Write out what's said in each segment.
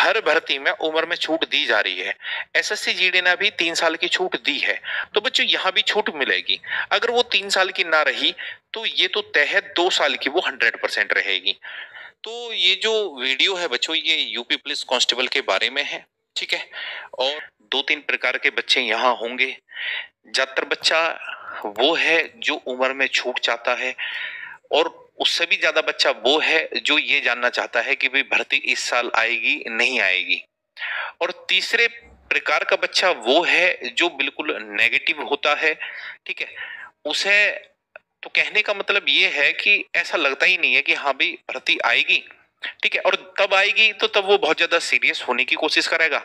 हर भर्ती में उम्र में छूट दी जा रही है। एसएससी जीडी ने भी 3 साल की छूट दी है, तो बच्चों यहाँ भी छूट मिलेगी। अगर वो 3 साल की ना रही तो ये तो तय है 2 साल की वो 100% रहेगी। तो ये जो वीडियो है बच्चों, ये यूपी पुलिस कांस्टेबल के बारे में है, ठीक है। और 2-3 प्रकार के बच्चे यहाँ होंगे। ज्यादातर बच्चा वो है जो उम्र में छूट चाहता है, और उससे भी ज्यादा बच्चा वो है जो ये जानना चाहता है कि भाई भर्ती इस साल आएगी नहीं आएगी। और तीसरे प्रकार का बच्चा वो है जो बिल्कुल नेगेटिव होता है, ठीक है। उसे तो कहने का मतलब ये है कि ऐसा लगता ही नहीं है कि हाँ भाई भर्ती आएगी, ठीक है। और तब आएगी तो तब वो बहुत ज्यादा सीरियस होने की कोशिश करेगा,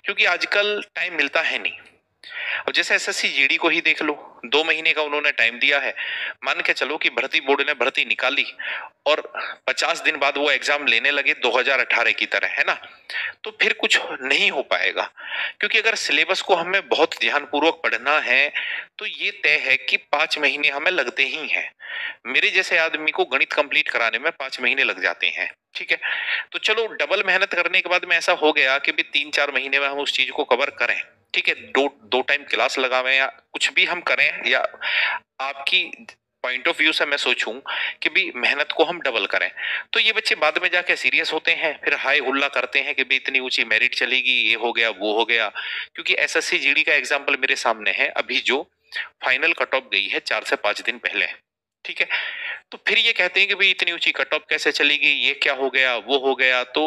क्योंकि आजकल टाइम मिलता है नहीं। अब जैसे एसएससी जीडी को ही देख लो, 2 महीने का उन्होंने टाइम दिया है। मान के चलो कि भर्ती बोर्ड ने भर्ती निकाली और 50 दिन बाद वो एग्जाम लेने लगे 2018 की तरह, है ना, तो फिर कुछ नहीं हो पाएगा। क्योंकि अगर सिलेबस को हमें बहुत ध्यानपूर्वक पढ़ना है तो ये तय है कि 5 महीने हमें लगते ही हैं। मेरे जैसे आदमी को गणित कंप्लीट कराने में 5 महीने लग जाते हैं, ठीक है। तो चलो डबल मेहनत करने के बाद में ऐसा हो गया कि भी 3-4 महीने में हम उस चीज को कवर करें, ठीक है। दो दो टाइम क्लास लगावें या कुछ भी हम करें, या आपकी पॉइंट ऑफ व्यू से मैं सोचूं कि भी मेहनत को हम डबल करें, तो ये बच्चे बाद में जाके सीरियस होते हैं, फिर हाय हुल्ला करते हैं कि भी इतनी ऊंची मेरिट चलेगी, ये हो गया वो हो गया। क्योंकि एसएससी जीडी का एग्जाम्पल मेरे सामने है अभी, जो फाइनल कट ऑफ गई है 4 से 5 दिन पहले, ठीक है। तो फिर ये कहते हैं कि भाई इतनी ऊंची कट ऑफ कैसे चलेगी, ये क्या हो गया वो हो गया। तो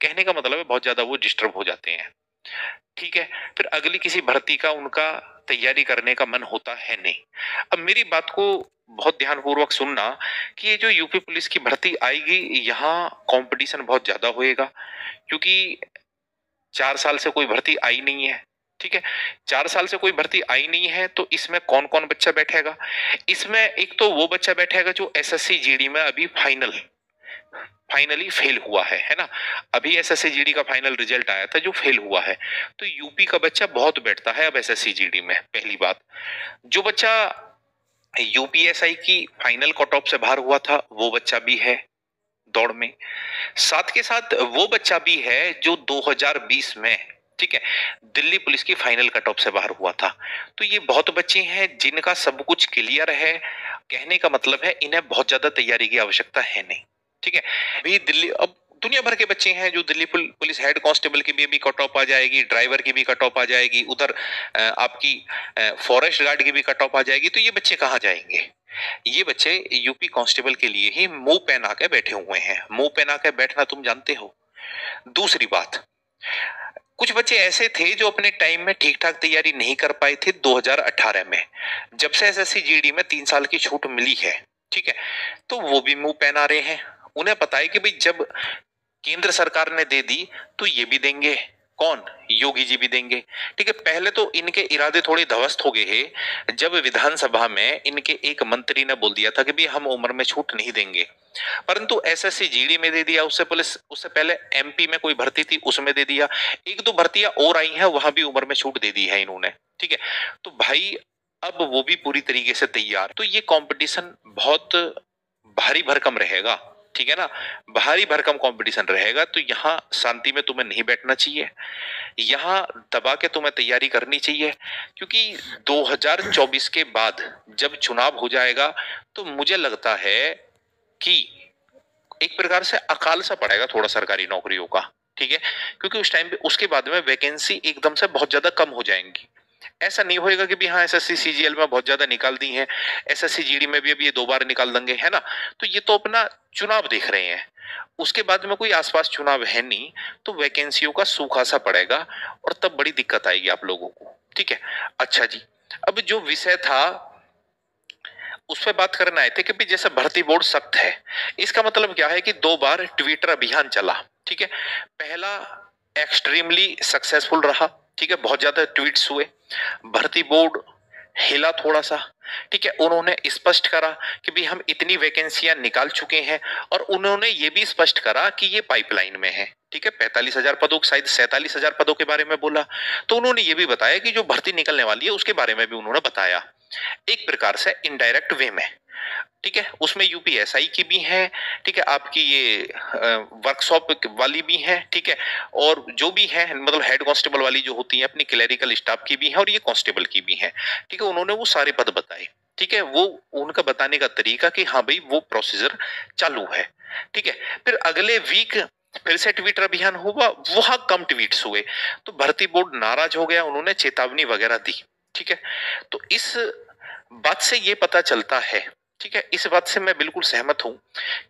कहने का मतलब है बहुत ज्यादा वो डिस्टर्ब हो जाते हैं, ठीक है। फिर अगली किसी भर्ती का उनका तैयारी करने का मन होता है नहीं। अब मेरी बात को बहुत ध्यानपूर्वक सुनना कि ये जो यूपी पुलिस की भर्ती आएगी, यहाँ कंपटीशन बहुत ज्यादा होएगा, क्योंकि 4 साल से कोई भर्ती आई नहीं है, ठीक है। 4 साल से कोई भर्ती आई नहीं है, तो इसमें कौन कौन बच्चा बैठेगा? इसमें एक तो वो बच्चा बैठेगा जो एसएससी जीडी में अभी फाइनली फेल हुआ है ना। अभी एसएससी जीडी का फाइनल रिजल्ट आया था, जो फेल हुआ है। तो यूपी का बच्चा बहुत बैठता है अब एसएससी जीडी में। पहली बात, जो बच्चा यूपीएसआई की फाइनल कट ऑफ से बाहर हुआ था वो बच्चा भी है दौड़ में। साथ के साथ वो बच्चा भी है जो 2020 में, ठीक है, दिल्ली पुलिस की फाइनल कट ऑफ से बाहर हुआ था। तो ये बहुत बच्चे हैं जिनका सब कुछ क्लियर है। कहने का मतलब है इन्हें बहुत ज्यादा तैयारी की आवश्यकता है नहीं, ठीक है। अभी दिल्ली, अब दुनिया भर के बच्चे हैं जो दिल्ली पुलिस हेड कांस्टेबल की भी कट ऑफ आ जाएगी, ड्राइवर की भी कट ऑफ आ जाएगी, उधर आपकी फॉरेस्ट गार्ड की भी कट ऑफ आ जाएगी। तो ये बच्चे कहाँ जाएंगे? ये बच्चे यूपी कांस्टेबल के लिए ही मुंह पहना के बैठे हुए हैं। मुंह पहना के बैठना तुम जानते हो। दूसरी बात, कुछ बच्चे ऐसे थे जो अपने टाइम में ठीक ठाक तैयारी नहीं कर पाए थे 2018 में, जब से एसएससी जीडी में 3 साल की छूट मिली है, ठीक है, तो वो भी मुंह पहना रहे हैं। उन्हें पता है कि भाई जब केंद्र सरकार ने दे दी तो ये भी देंगे। कौन? योगी जी भी देंगे, ठीक है। पहले तो इनके इरादे थोड़े ध्वस्त हो गए हैं जब विधानसभा में इनके एक मंत्री ने बोल दिया था कि भी हम उम्र में छूट नहीं देंगे, परंतु एसएससी जीडी में दे दिया। उससे पहले एमपी में कोई भर्ती थी उसमें दे दिया। एक दो भर्तियां और आई हैं, वहां भी उम्र में छूट दे दी है इन्होंने, ठीक है। तो भाई अब वो भी पूरी तरीके से तैयार। तो ये कंपटीशन बहुत भारी भरकम रहेगा, ठीक है ना। भारी भरकम कंपटीशन रहेगा। तो यहाँ शांति में तुम्हें नहीं बैठना चाहिए, यहाँ दबा के तुम्हें तैयारी करनी चाहिए। क्योंकि 2024 के बाद जब चुनाव हो जाएगा तो मुझे लगता है कि एक प्रकार से अकाल सा पड़ेगा थोड़ा सरकारी नौकरियों का, ठीक है। क्योंकि उस टाइम पे उसके बाद में वैकेंसी एकदम से बहुत ज्यादा कम हो जाएंगी। ऐसा नहीं होएगा कि भी हाँ एसएससी सीजीएल में बहुत ज्यादा निकाल दी है, एसएससी जीडी में भी अब ये 2 बार निकाल देंगे, है ना। तो ये तो अपना चुनाव देख रहे हैं, उसके बाद में कोई आसपास चुनाव है नहीं, तो वैकेंसियों का सूखा सा पड़ेगा और तब बड़ी दिक्कत आएगी आप लोगों को, ठीक है। अच्छा जी, अब जो विषय था उस पर बात करना आए थे कि भी जैसे भर्ती बोर्ड सख्त है, इसका मतलब क्या है कि 2 बार ट्विटर अभियान चला, ठीक है। पहला एक्सट्रीमली सक्सेसफुल रहा, ठीक है, बहुत ज्यादा ट्वीट्स हुए, भर्ती बोर्ड हिला थोड़ा सा, ठीक है। उन्होंने स्पष्ट करा कि भी हम इतनी वैकेंसियां निकाल चुके हैं, और उन्होंने ये भी स्पष्ट करा कि ये पाइपलाइन में है, ठीक है। 45,000 पदों, शायद 47,000 पदों के बारे में बोला। तो उन्होंने ये भी बताया कि जो भर्ती निकलने वाली है उसके बारे में भी उन्होंने बताया। एक प्रकार से इनडायरेक्ट वे में, ठीक है। उसमें यूपीएसआई की भी है, ठीक है, आपकी ये वर्कशॉप वाली भी है, ठीक है, और जो भी है मतलब हेड कांस्टेबल वाली जो होती है अपनी क्लरिकल स्टाफ की भी है और ये कांस्टेबल की भी है, ठीक है। उन्होंने वो सारे पद बताए, ठीक है। वो उनका बताने का तरीका कि हाँ भाई वो प्रोसीजर चालू है, ठीक है। फिर अगले वीक फिर से ट्वीटर अभियान हुआ, वहां कम ट्वीट्स हुए, तो भर्ती बोर्ड नाराज हो गया, उन्होंने चेतावनी वगैरह दी, ठीक है। तो इस बात से ये पता चलता है, ठीक है, इस बात से मैं बिल्कुल सहमत हूं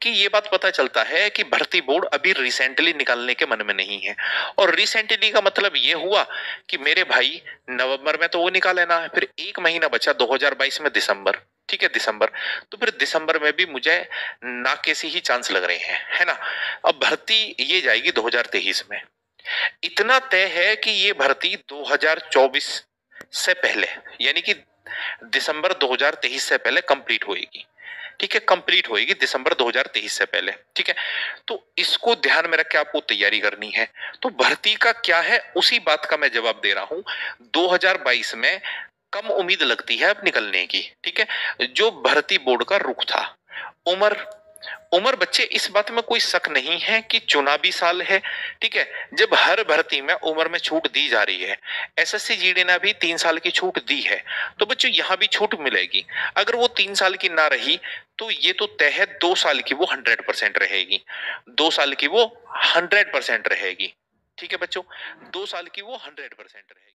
कि ये बात पता चलता है कि भर्ती बोर्ड अभी रिसेंटली निकालने के मन में नहीं है। और रिसेंटली का मतलब ये हुआ कि मेरे भाई नवंबर में तो वो निकाल लेना है, फिर एक महीना बचा 2022 में दिसंबर, ठीक है, दिसंबर। तो फिर दिसंबर में भी मुझे ना कैसी ही चांस लग रहे हैं, है ना। अब भर्ती ये जाएगी 2023 में। इतना तय है कि ये भर्ती 2024 से पहले, यानी कि दिसंबर 2023 से पहले कंप्लीट होएगी, ठीक है, कंप्लीट होएगी दिसंबर 2023 से पहले, ठीक है। तो इसको ध्यान में रख के आपको तैयारी करनी है। तो भर्ती का क्या है उसी बात का मैं जवाब दे रहा हूं। 2022 में कम उम्मीद लगती है अब निकलने की, ठीक है। जो भर्ती बोर्ड का रुख था, उम्र उम्र बच्चे इस बात में कोई शक नहीं है कि चुनावी साल है, ठीक है। जब हर भर्ती में उम्र में छूट दी जा रही है, एसएससी जीडी ने भी 3 साल की छूट दी है, तो बच्चों यहां भी छूट मिलेगी। अगर वो 3 साल की ना रही तो ये तो तय है 2 साल की वो 100% रहेगी, 2 साल की वो 100% रहेगी, ठीक है बच्चों, 2 साल की वो 100% रहेगी।